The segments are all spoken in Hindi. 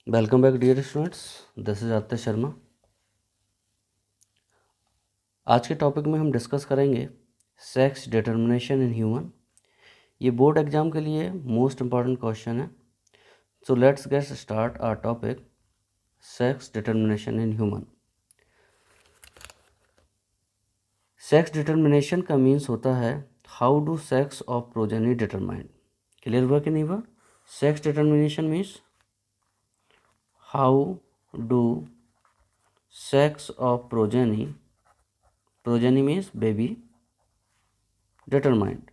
Welcome back dear students, this is Aditya Sharma. आज के टॉपिक में हम डिस्कस करेंगे सेक्स डिटर्मिनेशन इन ह्यूमन। ये बोर्ड एग्जाम के लिए मोस्ट इम्पॉर्टेंट क्वेश्चन है। So let's get start our topic sex determination in human. Sex determination का मीन्स होता है how do sex of progeny determined. Clear हुआ कि नहीं हुआ? Sex determination means how do sex of progeny means baby determined।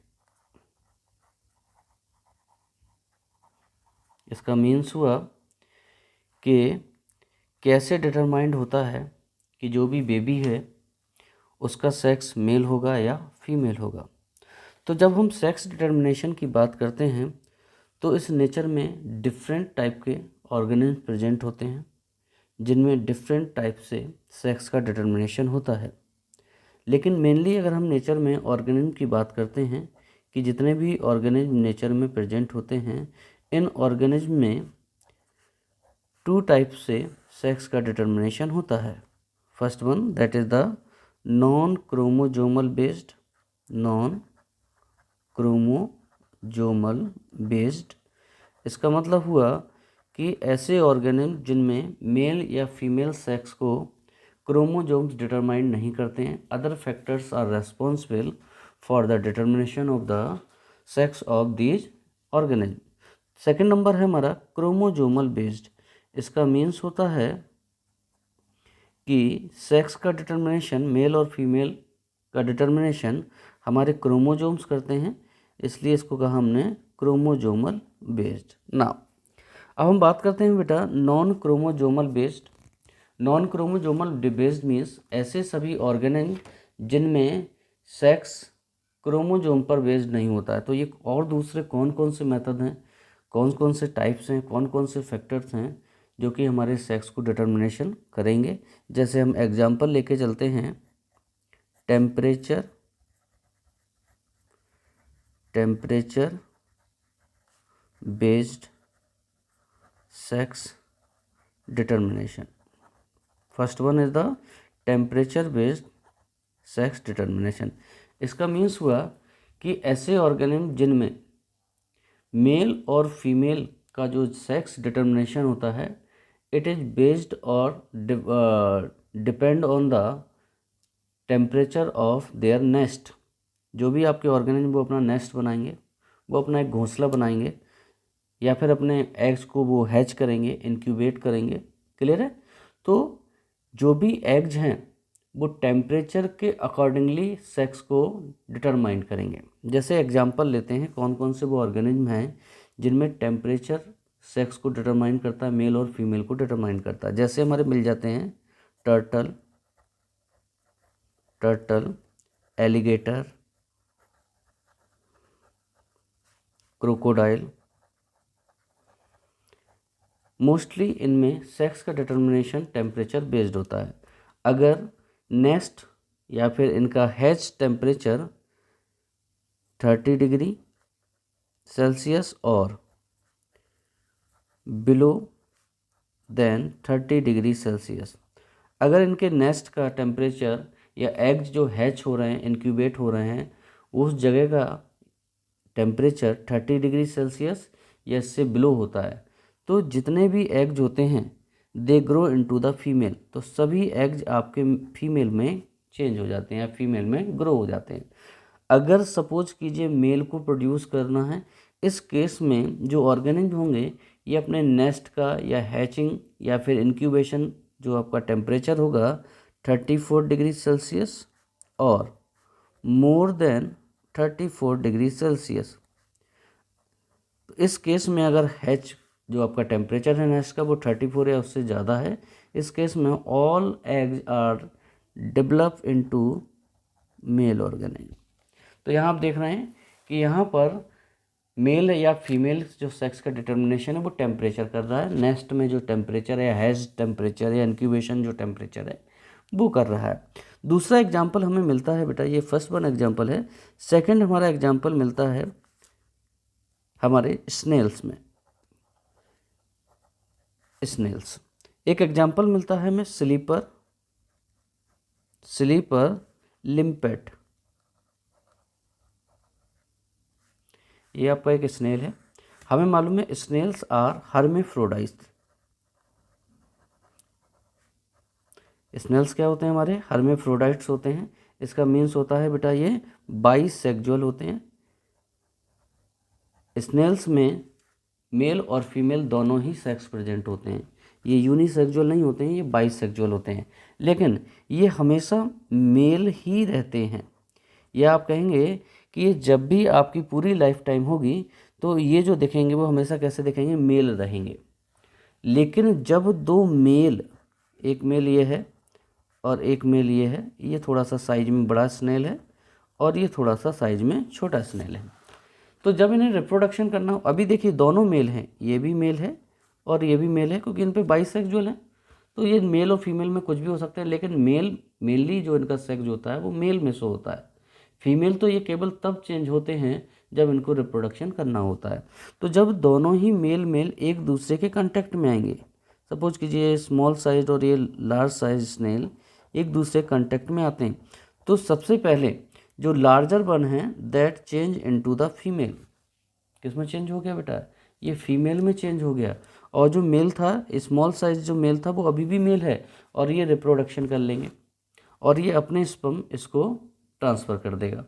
इसका मीन्स हुआ कि कैसे डिटरमाइंड होता है कि जो भी बेबी है उसका सेक्स मेल होगा या फीमेल होगा। तो जब हम सेक्स डिटर्मिनेशन की बात करते हैं तो इस नेचर में डिफरेंट टाइप के ऑर्गेनिज्म प्रेजेंट होते हैं जिनमें डिफरेंट टाइप से सेक्स का डिटर्मिनेशन होता है। लेकिन मेनली अगर हम नेचर में ऑर्गेनिज्म की बात करते हैं कि जितने भी ऑर्गेनिज्म नेचर में प्रेजेंट होते हैं, इन ऑर्गेनिज्म में 2 टाइप से सेक्स का डिटर्मिनेशन होता है। First one that is the non chromosomal based. इसका मतलब हुआ कि ऐसे ऑर्गेनिज्म जिनमें मेल या फीमेल सेक्स को क्रोमोजोम्स डिटरमाइन नहीं करते हैं। Other factors are responsible for the determination of the sex of these organism. Second number है हमारा क्रोमोजोमल बेस्ड। इसका मीन्स होता है कि सेक्स का डिटर्मिनेशन, मेल और फीमेल का डिटर्मिनेशन हमारे क्रोमोजोम्स करते हैं, इसलिए इसको कहा हमने क्रोमोजोमल बेस्ड। नाउ अब हम बात करते हैं बेटा non chromosomal based. Non chromosomal based means ऐसे सभी ऑर्गेनिज्म जिनमें सेक्स क्रोमोजोम पर बेस्ड नहीं होता है। तो ये और दूसरे कौन कौन से मेथड हैं, कौन कौन से टाइप्स हैं, कौन कौन से फैक्टर्स हैं जो कि हमारे सेक्स को डिटर्मिनेशन करेंगे। जैसे हम एग्जांपल लेके चलते हैं, temperature based sex determination. First one is the temperature based sex determination. इसका मीन्स हुआ कि ऐसे ऑर्गेनिज्म जिनमें मेल और फीमेल का जो सेक्स डिटर्मिनेशन होता है, इट इज बेस्ड और depend on the temperature of their nest. जो भी आपके ऑर्गेनिज्म वो अपना नेस्ट बनाएंगे, वो अपना एक घोंसला बनाएंगे या फिर अपने एग्स को वो हैच करेंगे, इंक्यूबेट करेंगे। क्लियर है? तो जो भी एग्स हैं वो टेम्परेचर के अकॉर्डिंगली सेक्स को डिटरमाइन करेंगे। जैसे एग्जांपल लेते हैं, कौन कौन से वो ऑर्गेनिज्म हैं जिनमें टेम्परेचर सेक्स को डिटरमाइन करता है, मेल और फीमेल को डिटरमाइन करता है। जैसे हमारे मिल जाते हैं टर्टल, एलिगेटर, क्रोकोडाइल। मोस्टली इनमें सेक्स का डिटर्मिनेशन टेम्परेचर बेस्ड होता है। अगर नेस्ट या फिर इनका हैच टेम्परेचर 30 डिग्री सेल्सियस और बिलो देन 30 डिग्री सेल्सियस, अगर इनके नेस्ट का टेम्परेचर या एग्स जो हैच हो रहे हैं, इंक्यूबेट हो रहे हैं, उस जगह का टेम्परेचर 30 डिग्री सेल्सियस या इससे बिलो होता है, तो जितने भी एग्स होते हैं they grow into the female. तो सभी एग्स आपके फीमेल में चेंज हो जाते हैं, फीमेल में ग्रो हो जाते हैं। अगर सपोज कीजिए मेल को प्रोड्यूस करना है, इस केस में जो ऑर्गेनिज्म होंगे ये अपने नेस्ट का या हैचिंग या फिर इंक्यूबेशन जो आपका टेम्परेचर होगा 34 डिग्री सेल्सियस और मोर देन 34 डिग्री सेल्सियस। तो इस केस में अगर हैच जो आपका टेम्परेचर है नेस्ट का वो 34 या उससे ज़्यादा है, इस केस में all eggs are develop into male organism. तो यहाँ आप देख रहे हैं कि यहाँ पर मेल या फीमेल जो सेक्स का डिटर्मिनेशन है वो टेम्परेचर कर रहा है, नेस्ट में जो टेम्परेचर है, हैज टेम्परेचर या इंक्यूबेशन जो टेम्परेचर है वो कर रहा है। दूसरा एग्जाम्पल हमें मिलता है बेटा, ये फर्स्ट वन एग्जाम्पल है। सेकंड हमारा एग्जाम्पल मिलता है हमारे स्नेल्स में। स्नेल्स। एक एग्जाम्पल मिलता है हमें स्लीपर लिम्पेट, ये आपका एक स्नेल है। हमें मालूम है स्नेल्स आर हर्मेफ्रोडाइट्स। स्नेल्स क्या होते हैं हमारे, हर्मेफ्रोडाइट्स होते हैं। इसका मीन्स होता है बेटा ये बाइसेक्सुअल होते हैं। स्नेल्स में मेल और फीमेल दोनों ही सेक्स प्रेजेंट होते हैं। ये यूनिसेक्सुअल नहीं होते हैं, ये बाइसेक्सुअल होते हैं, लेकिन ये हमेशा मेल ही रहते हैं। या आप कहेंगे कि ये जब भी आपकी पूरी लाइफ टाइम होगी तो ये जो दिखेंगे वो हमेशा कैसे दिखेंगे, मेल रहेंगे। लेकिन जब दो मेल, एक मेल ये है और एक मेल ये है, ये थोड़ा सा साइज में बड़ा स्नेल है और ये थोड़ा सा साइज में छोटा स्नेल है, तो जब इन्हें रिप्रोडक्शन करना हो, अभी देखिए दोनों मेल हैं, ये भी मेल है और ये भी मेल है, क्योंकि इन पे बाइसेक्सुअल है, तो ये मेल और फीमेल में कुछ भी हो सकता है, लेकिन मेनली जो इनका सेक्स होता है वो मेल में शो होता है। फीमेल तो ये केवल तब चेंज होते हैं जब इनको रिप्रोडक्शन करना होता है। तो जब दोनों ही मेल एक दूसरे के कांटेक्ट में आएंगे, सपोज कीजिए स्मॉल साइज और ये लार्ज साइज स्नेल एक दूसरे कांटेक्ट में आते हैं, तो सबसे पहले जो लार्जर वन है that change into the female, किसमें चेंज हो गया बेटा, ये फीमेल में चेंज हो गया। और जो मेल था, स्मॉल साइज जो मेल था वो अभी भी मेल है और ये रिप्रोडक्शन कर लेंगे और ये अपने स्पर्म इसको ट्रांसफ़र कर देगा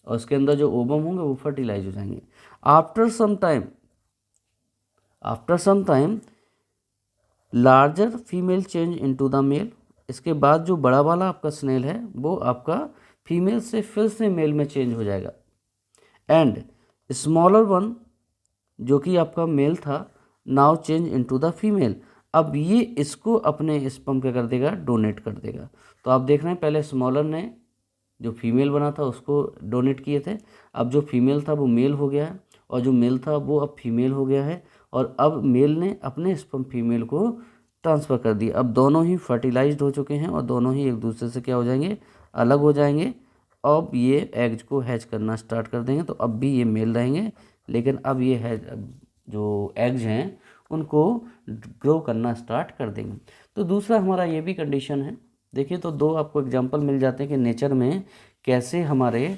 और उसके अंदर जो ओवम होंगे वो फर्टिलाइज हो जाएंगे। After some time larger female change into the male. इसके बाद जो बड़ा वाला आपका स्नेल है वो आपका फीमेल से फिर से मेल में चेंज हो जाएगा। एंड स्मॉलर वन जो कि आपका मेल था now change into the female, अब ये इसको अपने स्पर्म क्या कर देगा, डोनेट कर देगा। तो आप देख रहे हैं पहले स्मॉलर ने जो फीमेल बना था उसको डोनेट किए थे, अब जो फीमेल था वो मेल हो गया है और जो मेल था वो अब फीमेल हो गया है और अब मेल ने अपने स्पर्म फीमेल को ट्रांसफ़र कर दिया। अब दोनों ही फर्टिलाइज्ड हो चुके हैं और दोनों ही एक दूसरे से क्या हो जाएंगे, अलग हो जाएंगे। अब ये एग्स को हैच करना स्टार्ट कर देंगे, तो अब भी ये मेल रहेंगे, लेकिन अब ये है जो एग्स हैं उनको ग्रो करना स्टार्ट कर देंगे। तो दूसरा हमारा ये भी कंडीशन है। देखिए तो दो आपको एग्जांपल मिल जाते हैं कि नेचर में कैसे हमारे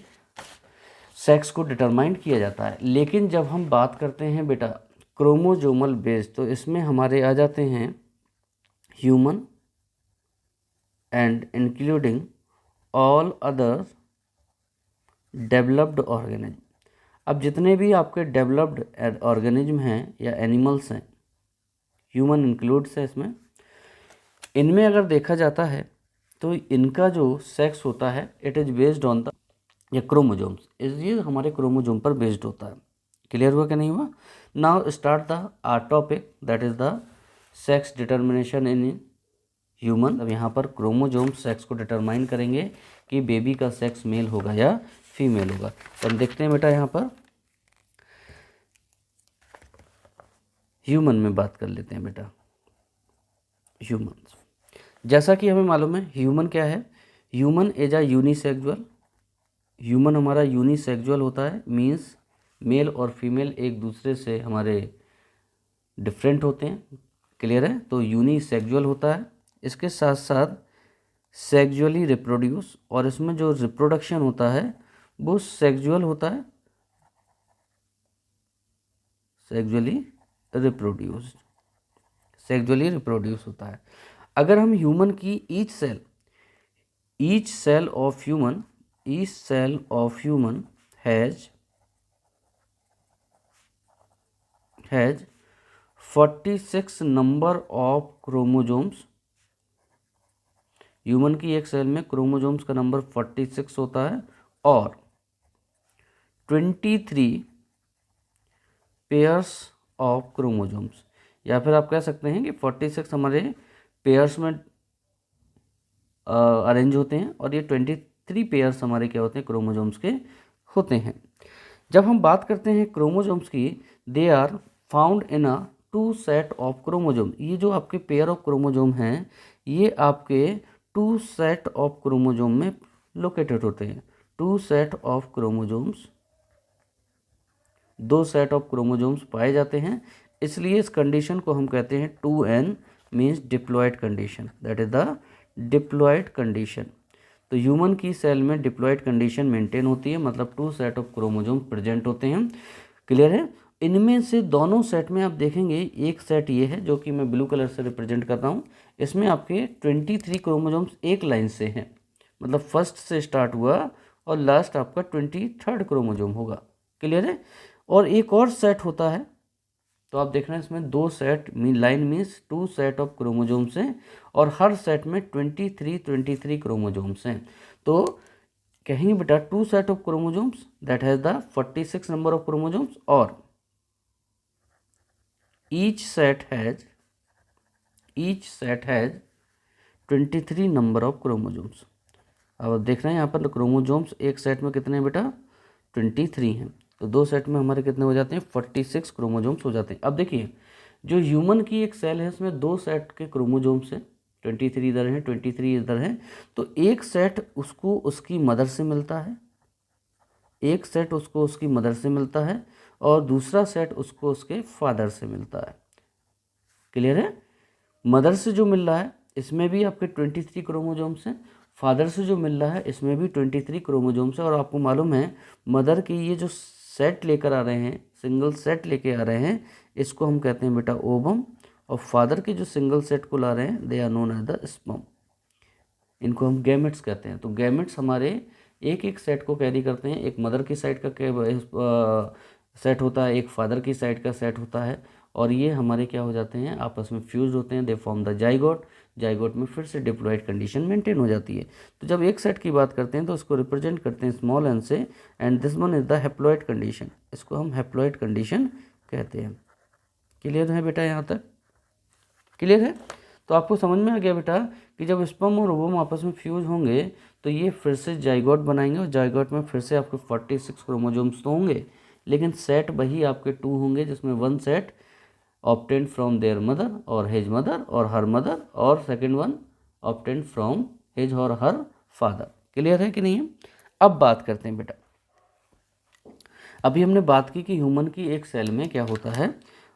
सेक्स को डिटरमाइन किया जाता है। लेकिन जब हम बात करते हैं बेटा क्रोमोजोमल बेस, तो इसमें हमारे आ जाते हैं human and including all other developed organism. अब जितने भी आपके डेवलप्ड ऑर्गेनिज्म हैं या एनिमल्स हैं, ह्यूमन इंक्लूड्स है इसमें, इनमें अगर देखा जाता है तो इनका जो सेक्स होता है it is based on the या क्रोमोजोम्स, ये हमारे क्रोमोजोम पर बेस्ड होता है। क्लियर हुआ कि नहीं हुआ? Now start the our topic that is the sex determination in human. अब यहाँ पर क्रोमोजोम सेक्स को डिटरमाइन करेंगे कि बेबी का सेक्स मेल होगा या फीमेल होगा। तो हम देखते हैं बेटा यहाँ पर ह्यूमन में बात कर लेते हैं बेटा। ह्यूमन, जैसा कि हमें मालूम है ह्यूमन क्या है, human is a unisexual. Human हमारा यूनिसेक्सुअल होता है, मीन्स मेल और फीमेल एक दूसरे से हमारे डिफरेंट होते हैं। क्लियर है? तो यूनिसेक्सुअल होता है, इसके साथ साथ सेक्सुअली रिप्रोड्यूस, और इसमें जो रिप्रोडक्शन होता है वो सेक्सुअल होता है, सेक्सुअली रिप्रोड्यूस होता है। अगर हम ह्यूमन की each cell of human has 46 number of chromosomes. Human की एक सेल में क्रोमोजोम्स का नंबर 46 होता है और 23 पेयर्स ऑफ क्रोमोजोम्स, या फिर आप कह सकते हैं कि 46 हमारे पेयर्स में अरेंज होते हैं और ये 23 पेयर्स हमारे क्या होते हैं, क्रोमोजोम्स के होते हैं। जब हम बात करते हैं क्रोमोजोम्स की, they are found in a 2 set of chromosome. ये जो आपके पेयर ऑफ क्रोमोजोम हैं ये आपके 2 सेट ऑफ क्रोमोजोम में लोकेटेड होते हैं। 2 set of chromosomes, 2 set of chromosomes पाए जाते हैं इसलिए इस कंडीशन को हम कहते हैं 2n means diploid condition, that is the diploid condition. तो ह्यूमन की सेल में डिप्लॉयड कंडीशन मेंटेन होती है, मतलब 2 सेट ऑफ क्रोमोसोम प्रेजेंट होते हैं। क्लियर है? इनमें से दोनों सेट में आप देखेंगे, एक सेट ये है जो कि मैं ब्लू कलर से रिप्रेजेंट कर रहा हूँ, इसमें आपके 23 क्रोमोसोम्स एक लाइन से हैं, मतलब फर्स्ट से स्टार्ट हुआ और लास्ट आपका 23rd क्रोमोसोम होगा। क्लियर है? और एक और सेट होता है, तो आप देख रहे हैं इसमें 2 set line means 2 set of chromosomes हैं और हर सेट में 23 क्रोमोसोम्स हैं। तो कहेंगे बेटा 2 set of chromosomes that has the 46 number of chromosomes और each set has 23 number of chromosomes. अब देख रहे हैं यहाँ पर क्रोमोसोम्स एक सेट में कितने हैं बेटा? 23 हैं। तो 2 सेट में हमारे कितने हो जाते हैं? 46 क्रोमोसोम्स हो जाते हैं। अब देखिए, जो ह्यूमन की एक सेल है इसमें 2 सेट के क्रोमोसोम्स हैं, 23 इधर हैं, 23 इधर हैं। तो एक सेट उसको उसकी मदर से मिलता है, एक सेट उसको उसकी मदर से मिलता है और दूसरा सेट उसको उसके फादर से मिलता है। क्लियर है? मदर से जो मिल रहा है इसमें भी आपके 23 क्रोमोसोम्स हैं, फादर से जो मिल रहा है इसमें भी 23 क्रोमोसोम्स हैं। और आपको मालूम है मदर के ये जो सेट लेकर आ रहे हैं, सिंगल सेट लेके आ रहे हैं, इसको हम कहते हैं बेटा ओवम, और फादर के जो सिंगल सेट को ला रहे हैं they are known as the sperm, इनको हम गैमेट्स कहते हैं। तो गैमेट्स हमारे एक एक सेट को कैरी करते हैं, एक मदर की साइड का सेट होता है, एक फादर की साइड का सेट होता है, और ये हमारे क्या हो जाते हैं, आपस में फ्यूज होते हैं, they form the zygote. Zygote में फिर से डिप्लॉयड कंडीशन मेंटेन हो जाती है। तो जब एक सेट की बात करते हैं तो उसको रिप्रेजेंट करते हैं स्मॉल एन से, and this one is the haploid condition, इसको हम हैप्लॉयड कंडीशन कहते हैं। क्लियर है बेटा? यहाँ तक क्लियर है? तो आपको समझ में आ गया बेटा कि जब स्पर्म और ओवम आपस में फ्यूज होंगे तो ये फिर से जाइगोट बनाएंगे, और जाइगोट में फिर से आपके 46 क्रोमोसोम्स तो होंगे, लेकिन सेट वही आपके 2 होंगे, जिसमें 1 set obtained from there mother और हिज मदर और हर मदर, और second one obtained from his और हर फादर। क्लियर है कि नहीं है? अब बात करते हैं बेटा, अभी हमने बात की कि ह्यूमन की एक सेल में क्या होता है,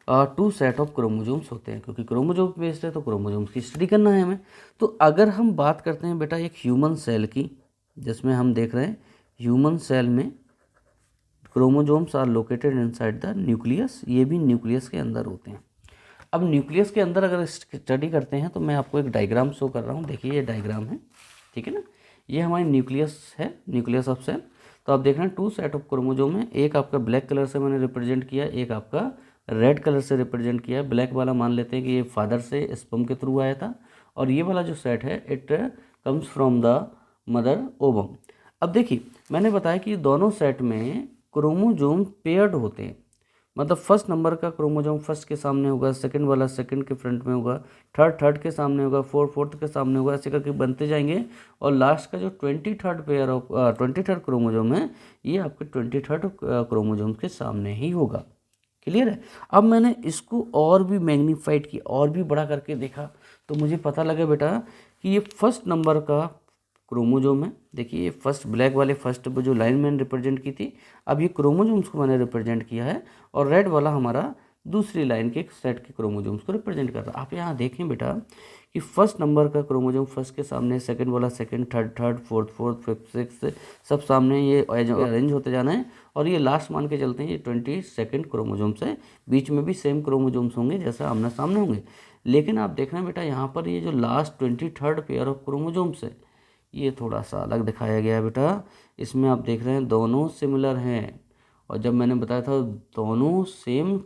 2 सेट ऑफ क्रोमोसोम्स होते हैं, क्योंकि क्रोमोसोम बेस्ड है तो क्रोमोसोम्स की स्टडी करना है हमें। तो अगर हम बात करते हैं बेटा एक ह्यूमन सेल की, जिसमें हम देख रहे हैं ह्यूमन सेल में chromosomes are located inside the nucleus, ये भी न्यूक्लियस के अंदर होते हैं। अब न्यूक्लियस के अंदर अगर स्टडी करते हैं तो मैं आपको एक डायग्राम शो कर रहा हूँ, देखिए ये डायग्राम है, ठीक है ना, ये हमारी न्यूक्लियस है, न्यूक्लियस ऑफ सेल। तो आप देख रहे हैं 2 सेट ऑफ क्रोमोसोम है, एक आपका ब्लैक कलर से मैंने रिप्रेजेंट किया, एक आपका रेड कलर से रिप्रेजेंट किया है। ब्लैक वाला मान लेते हैं कि ये फादर से स्पर्म के थ्रू आया था, और ये वाला जो सेट है it comes from the mother ovum. अब देखिए मैंने बताया कि दोनों सेट में क्रोमोसोम पेयर्ड होते हैं, मतलब फर्स्ट नंबर का क्रोमोसोम फर्स्ट के सामने होगा, सेकंड वाला सेकंड के फ्रंट में होगा, थर्ड के सामने होगा, फोर्थ के सामने होगा, ऐसे करके बनते जाएंगे, और लास्ट का जो 23rd क्रोमोसोम है ये आपके 23rd क्रोमोसोम के सामने ही होगा। क्लियर है? अब मैंने इसको और भी मैग्नीफाइड किया, और भी बड़ा करके देखा, तो मुझे पता लगा बेटा कि ये फर्स्ट नंबर का क्रोमोसोम है। देखिए ये फर्स्ट ब्लैक वाले फर्स्ट जो लाइन मैंने रिप्रेजेंट की थी, अब ये क्रोमोसोम्स को मैंने रिप्रेजेंट किया है, और रेड वाला हमारा दूसरी लाइन के सेट के क्रोमोसोम्स को रिप्रेजेंट कर रहा है। आप यहाँ देखें बेटा कि फर्स्ट नंबर का क्रोमोसोम फर्स्ट के सामने, सेकंड वाला second, third fourth fifth sixth सब सामने, ये अरेंज होते जाना है, और ये लास्ट मान के चलते हैं ये 22nd क्रोमोसोम्स है। बीच में भी सेम क्रोमोसोम्स होंगे जैसा आमने सामने होंगे, लेकिन आप देख रहे हैं बेटा यहाँ पर ये जो last 23rd pair of chromosomes है ये थोड़ा सा अलग दिखाया गया है बेटा। इसमें आप देख रहे हैं दोनों सिमिलर हैं, और जब मैंने बताया था दोनों सेम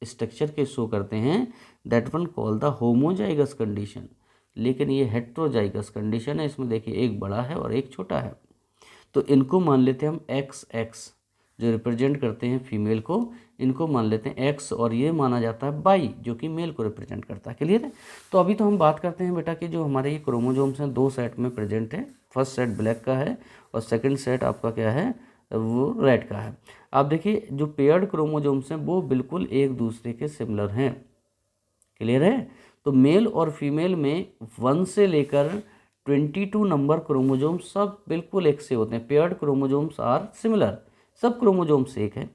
स्ट्रक्चर के शो करते हैं, that one call the homozygous condition, लेकिन ये हेट्रोजाइगस कंडीशन है। इसमें देखिए एक बड़ा है और एक छोटा है, तो इनको मान लेते हैं हम XX, जो रिप्रेजेंट करते हैं फीमेल को, इनको मान लेते हैं X, और ये माना जाता है Y जो कि मेल को रिप्रेजेंट करता है। क्लियर है? तो अभी तो हम बात करते हैं बेटा कि जो हमारे ये क्रोमोसोम्स हैं 2 सेट में प्रेजेंट है, फर्स्ट सेट ब्लैक का है और सेकंड सेट आपका क्या है, वो रेड का है। आप देखिए जो पेयर्ड क्रोमोसोम्स हैं वो बिल्कुल एक दूसरे के सिमिलर हैं। क्लियर है? तो मेल और फीमेल में 1 से लेकर 22 नंबर क्रोमोसोम सब बिल्कुल एक से होते हैं। पेयर्ड क्रोमोसोम्स आर सिमिलर, सब क्रोमोसोम्स एक हैं।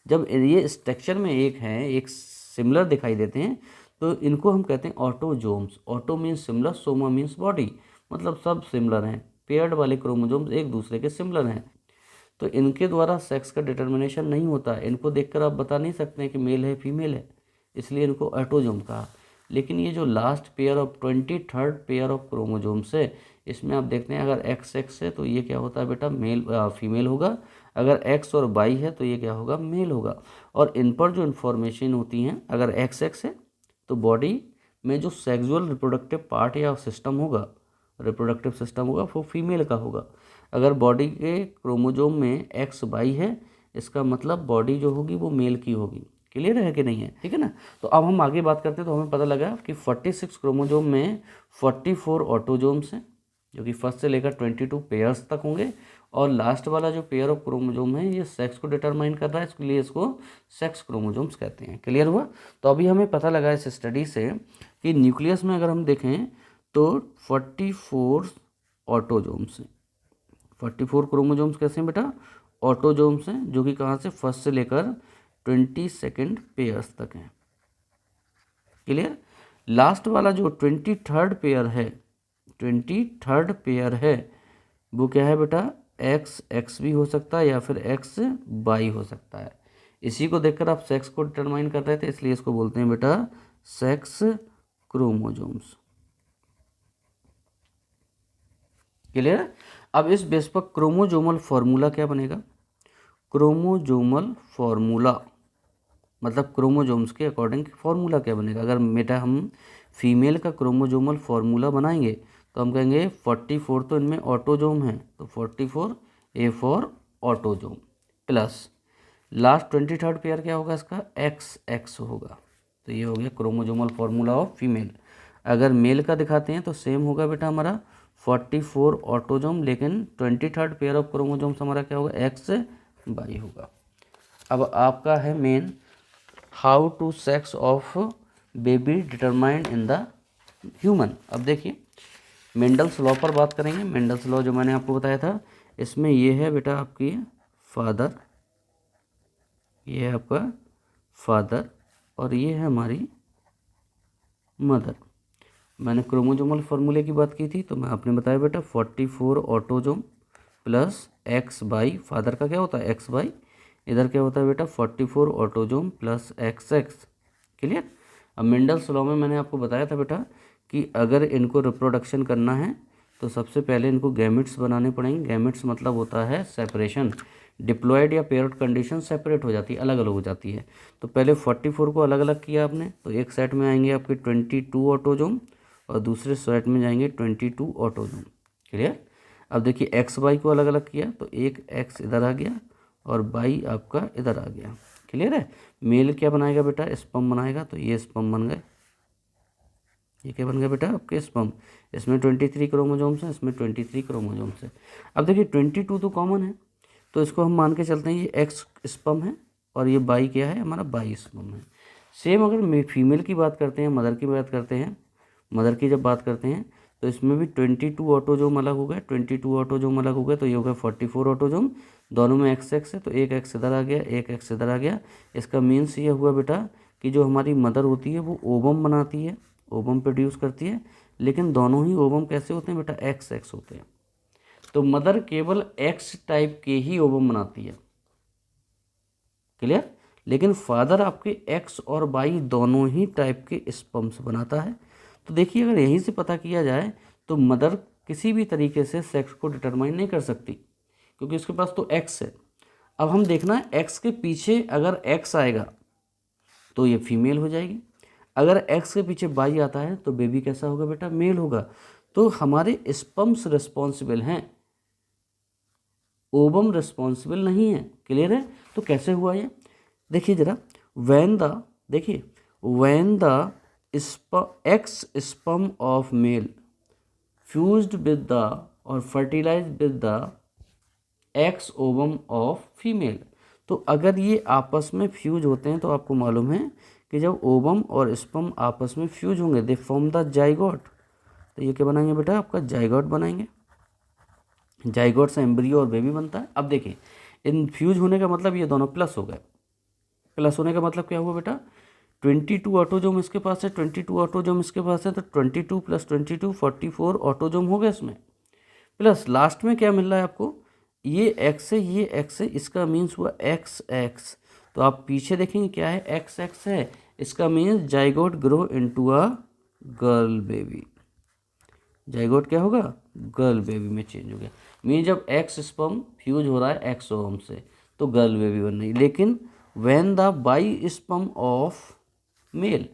जब ये स्ट्रक्चर में एक हैं, एक सिमिलर दिखाई देते हैं तो इनको हम कहते हैं autosomes. Auto means similar, Soma means body, मतलब सब सिमिलर हैं। पेयर्ड वाले क्रोमोजोम्स एक दूसरे के सिमिलर हैं, तो इनके द्वारा सेक्स का डिटर्मिनेशन नहीं होता। इनको देखकर आप बता नहीं सकते हैं कि मेल है फीमेल है, इसलिए इनको ऑटोजोम कहा। लेकिन ये जो last pair of 23rd pair of chromosomes है, इसमें आप देखते हैं अगर एक्स एक्स है तो ये क्या होता है बेटा, मेल फीमेल होगा। अगर एक्स और वाई है तो ये क्या होगा, मेल होगा। और इन पर जो इन्फॉर्मेशन होती हैं, अगर एक्स एक्स है तो बॉडी में जो सेक्सुअल रिप्रोडक्टिव पार्ट या सिस्टम होगा, रिप्रोडक्टिव सिस्टम होगा, वो फीमेल का होगा। अगर बॉडी के क्रोमोजोम में एक्स वाई है, इसका मतलब बॉडी जो होगी वो मेल की होगी। क्लियर है कि नहीं है, ठीक है ना। तो अब हम आगे बात करते हैं, तो हमें पता लगा कि 46 क्रोमोजोम में 44 ऑटोजोम्स हैं, जो कि फर्स्ट से लेकर 22 पेयर्स तक होंगे। और लास्ट वाला जो पेयर ऑफ क्रोमोजोम है ये सेक्स को डिटरमाइन कर रहा है, इसलिए इसको सेक्स क्रोमोजोम्स कहते हैं। क्लियर हुआ। तो अभी हमें पता लगा इस स्टडी से कि न्यूक्लियस में अगर हम देखें तो 44 ऑटोजोम्स हैं। 44 क्रोमोजोम्स कैसे हैं बेटा, ऑटोजोम्स हैं, जो कि कहाँ से, फर्स्ट से लेकर 22nd पेयर्स तक हैं। क्लियर। लास्ट वाला जो 23rd पेयर है, 23rd पेयर है, वो क्या है बेटा, एक्स एक्स भी हो सकता है या फिर एक्स वाई हो सकता है। इसी को देखकर आप सेक्स को डिटरमाइन कर रहे थे, इसलिए इसको बोलते हैं बेटा सेक्स क्रोमोजोम्स। क्लियर। अब इस बेस पर क्रोमोजोमल फॉर्मूला क्या बनेगा, क्रोमोजोमल फॉर्मूला मतलब क्रोमोजोम्स के अकॉर्डिंग फॉर्मूला क्या बनेगा। अगर बेटा हम फीमेल का क्रोमोजोमल फॉर्मूला बनाएंगे तो हम कहेंगे 44 तो इनमें ऑटोजोम है, तो 44 A for autosome, plus last 23rd pair क्या होगा इसका, एक्स एक्स होगा। तो ये हो गया क्रोमोजोमल फॉर्मूला ऑफ फीमेल। अगर मेल का दिखाते हैं तो सेम होगा बेटा हमारा 44 ऑटोजोम, लेकिन 23rd पेयर ऑफ क्रोमोजोम्स हमारा क्या होगा, एक्स वाई होगा। अब आपका है main, how to sex of baby determined in the human. अब देखिए मेंडल्स लॉ पर बात करेंगे। मेंडल्स लॉ जो मैंने आपको बताया था, इसमें ये है बेटा आपकी फादर, ये है आपका फादर और ये है हमारी मदर। मैंने क्रोमोजोमल फार्मूले की बात की थी, तो मैं आपने बताया बेटा 44 autosome plus x by, father का क्या होता है एक्स बाई, इधर क्या होता है बेटा 44 autosome plus x x. Clear. अब मेंडल्स लॉ में मैंने आपको बताया था बेटा कि अगर इनको रिप्रोडक्शन करना है तो सबसे पहले इनको गैमेट्स बनाने पड़ेंगे। गैमेट्स मतलब होता है सेपरेशन, डिप्लॉयड या पेयर्ड कंडीशन सेपरेट हो जाती है, अलग अलग हो जाती है। तो पहले 44 को अलग अलग किया आपने, तो एक सेट में आएंगे आपके 22 ऑटोजोम और दूसरे सेट में जाएंगे 22 ऑटोजोम। क्लियर। अब देखिए एक्स वाई को अलग अलग किया, तो एक एक्स इधर आ गया और वाई आपका इधर आ गया। क्लियर है। मेल क्या बनाएगा बेटा, स्पर्म बनाएगा, तो ये स्पर्म बन गए, ये क्या बन गया बेटा आपके स्पर्म। इसमें 23 क्रोमोजोम्स हैं, इसमें 23 क्रोमोजोम्स हैं। अब देखिए 22 तो कॉमन है, तो इसको हम मान के चलते हैं ये एक्स स्पर्म है और ये बाई क्या है हमारा, बाई स्पर्म है। सेम अगर फीमेल की बात करते हैं, मदर की बात करते हैं, मदर की जब बात करते हैं तो इसमें भी 22 ऑटोजोम अलग हो गए, 22 ऑटोजोम अलग हो गए, तो ये हो गया 44 ऑटोजोम। दोनों में एक्स एक्स है, तो एक एक्स इधर आ गया, एक एक्स इधर आ गया। इसका मीन्स ये हुआ बेटा कि जो हमारी मदर होती है वो ओवम बनाती है, ओवम प्रोड्यूस करती है, लेकिन दोनों ही ओवम कैसे होते हैं बेटा, एक्स एक्स होते हैं। तो मदर केवल एक्स टाइप के ही ओवम बनाती है। क्लियर। लेकिन फादर आपके एक्स और वाई दोनों ही टाइप के स्पर्म्स बनाता है। तो देखिए अगर यहीं से पता किया जाए तो मदर किसी भी तरीके से सेक्स को डिटरमाइन नहीं कर सकती, क्योंकि उसके पास तो एक्स है। अब हम देखना एक्स के पीछे अगर एक्स आएगा तो ये फीमेल हो जाएगी, अगर एक्स के पीछे वाई आता है तो बेबी कैसा होगा बेटा, मेल होगा। तो हमारे स्पर्म्स रिस्पॉन्सिबल हैं, ओवम रिस्पॉन्सिबल नहीं है। क्लियर है। तो कैसे हुआ ये, देखिए जरा, देखिए when the X sperm of male fused with the और fertilised with the X ovum of female. तो अगर ये आपस में फ्यूज होते हैं तो आपको मालूम है कि जब ओवम और स्पर्म आपस में फ्यूज होंगे दे फॉर्म द जाइगोट। तो ये क्या बनाएंगे बेटा, आपका जाइगोट बनाएंगे। जाइगोट से एम्ब्रियो और बेबी बनता है। अब देखिए इन फ्यूज होने का मतलब ये दोनों प्लस हो गए। प्लस होने का मतलब क्या हुआ बेटा, 22 ऑटोजोम इसके पास है, 22 ऑटोजोम इसके पास है, तो 22 + 22 44 ऑटोजोम हो गए इसमें। प्लस लास्ट में क्या मिल रहा है आपको, ये एक्स है, ये एक्स है, इसका मीन्स हुआ एक्स एक्स। तो आप पीछे देखेंगे क्या है, एक्स एक्स है, इसका means zygote grow into a girl baby. Zygote क्या होगा, गर्ल बेबी में चेंज हो गया। मीन जब एक्स स्पर्म फ्यूज हो रहा है एक्स ओवम से तो गर्ल बेबी बन रही। लेकिन when the Y sperm of male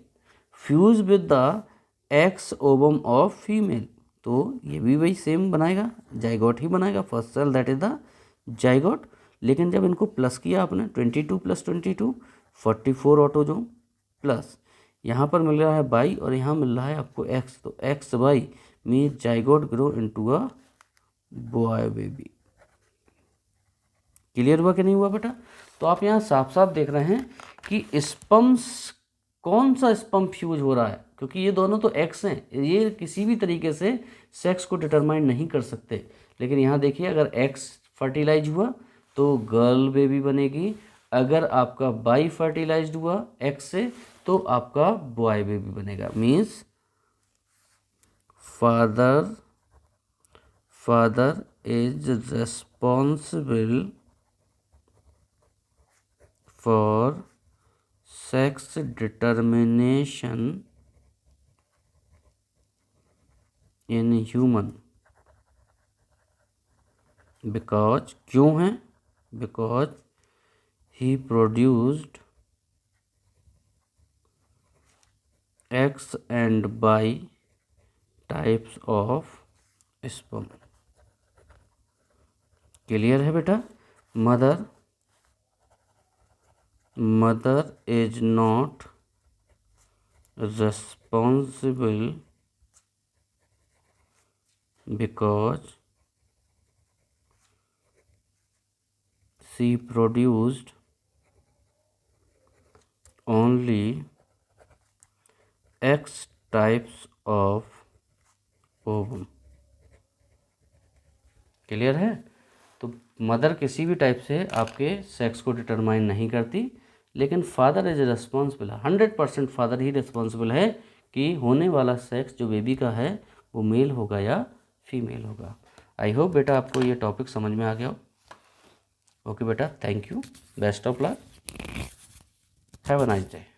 fuse with the X ovum of female, तो ये भी वही सेम बनाएगा, जाइगोट ही बनाएगा, first cell that is the zygote. लेकिन जब इनको प्लस किया आपने 22 + 22 44 ऑटोजोम, प्लस यहाँ पर मिल रहा है बाई और यहाँ मिल रहा है आपको एक्स, तो x by mean zygote grow into a boy baby. Clear हुआ कि नहीं हुआ बेटा? तो आप यहाँ साफ साफ देख रहे हैं कि स्पर्म्स, कौन सा स्पर्म फ्यूज हो रहा है, क्योंकि ये दोनों तो एक्स हैं, ये किसी भी तरीके से सेक्स को डिटरमाइन नहीं कर सकते। लेकिन यहाँ देखिए, अगर एक्स फर्टिलाइज हुआ तो गर्ल बेबी बनेगी, अगर आपका बाई फर्टिलाइज हुआ एक्स से तो आपका बॉय बेबी बनेगा। Means father is responsible for sex determination in human, because क्यों है, because he produced X and Y types of sperm. Clear है बेटा? Mother is not responsible because she produced only X types of ovum। Clear है? तो मदर किसी भी टाइप से आपके सेक्स को डिटरमाइन नहीं करती, लेकिन father is responsible, 100% father he responsible है कि होने वाला सेक्स जो बेबी का है वो मेल होगा या फीमेल होगा। आई होप बेटा आपको ये टॉपिक समझ में आ गया हो। ओके बेटा, thank you, best of luck, have a nice day.